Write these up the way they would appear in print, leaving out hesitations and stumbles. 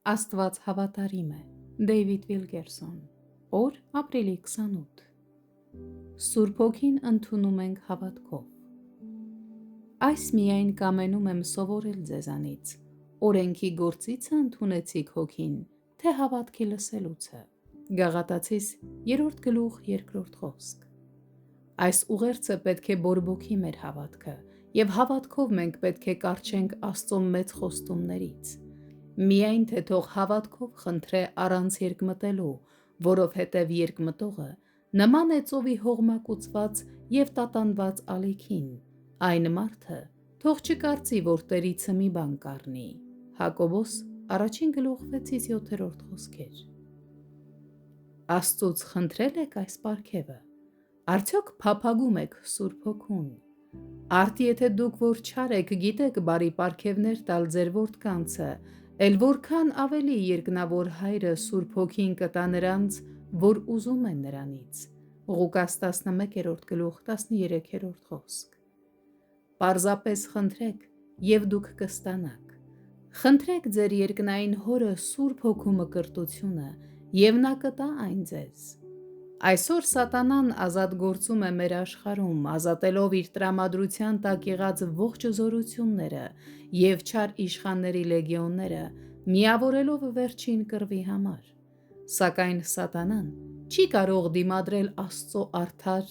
Աստված հավատարիմ է։ Դեյվիդ Վիլգերսոն։ Օր ապրիլի 28։ Սուրբ Հոգին ընդունում ենք հավատքով։ Այս միայն կամենում եմ սովորել ձեզանից, օրենքի գործիցը ընդունեցիք Հոգին, թե հավատքի լսելուցը։ Գաղատացիս 3:2 խոսք։ Այս ուղերձը պետք է բորբոքի մեր հավատքը, և հավատքով մենք պետք է կառչենք Աստծո մեծ խոստումներից։ Միայն թե թող հավատքով խնդրե առանց երկմտելու, որովհետև երկմտողը նման է ծովի հողմակուծված և տատանված ալիքին, այն մարդը թող չկարծի, որ Տերիցը մի բան կառնի։ Հակոբոս 1:6-7 խոսքեր։ Աստծուց խնդրել եք այս պարգևը։ Արդյոք փափագում եք Սուրբ Հոգուն։ Արդ եթե դուք որ չար եք, գիտեք բարի պարգևներ տալ ձեր որդկանցը, էլ որքան ավելի երկնավոր Հայրը Սուրբ Հոգին կտա նրանց, որ ուզում են նրանից։ Ղուկաս 11:13 խոսք։ Պարզապես խնդրեք, և դուք կստանաք։ Խնդրեք ձեր երկնային Հորը Սուրբ Հոգու մկրտությունը, և նա կտա այն ձեզ։ Այսօր սատանան ազատ գործում է մեր աշխարհում, ազատելով իր տրամադրության տակ եղած ողջ զորությունները և չար իշխանների լեգիոնները, միավորելով վերջին կռվի համար։ Սակայն սատանան չի կարող դիմադրել Աստծո արդար,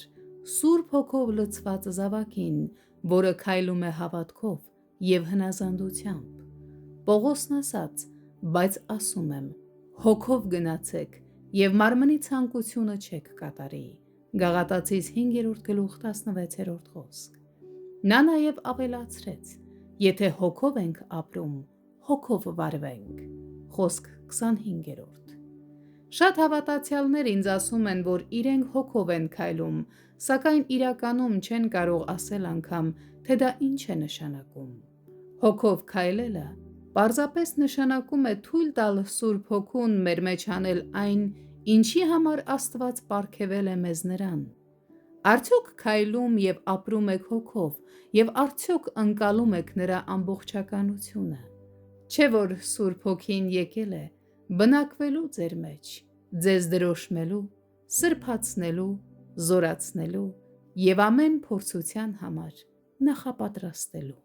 Սուրբ Հոգով լցված զավակին, որը քայլում է հավատքով և հնազանդությամբ։ Պողոսն ասաց. «Բայց ասում եմ, հոգով գնացեք և մարմնի ցանկությունը չեք կատարի»։ Գաղատացիս 5:16 խոսք։ Նա նաև ավելացրեց. «Եթե հոգով ենք ապրում, հոգով վարվենք»։ Խոսք 25։ Շատ հավատացյալներ ինձ ասում են, որ իրենք հոգով են քայլում, սակայն իրականում չեն կարող ասել անգամ, թե դա ինչ է նշանակում։ Հոգով քայլելը պարզապես նշանակում է թույլ տալ Սուրբ Հոգուն մեր մեջ անել այն, ինչի համար Աստված պարգևել է մեզ նրան։ Արդյոք քայլում և ապրում եք հոգով, և արդյոք ընկալում եք նրա ամբողջականությունը։ Չէ՞ որ Սուրբ Հոգին եկել է բնակվելու ձեր մեջ, ձեզ դրոշմելու, սրբացնելու, զորացնելու և ամեն փորձության համար նախապատրաստելու։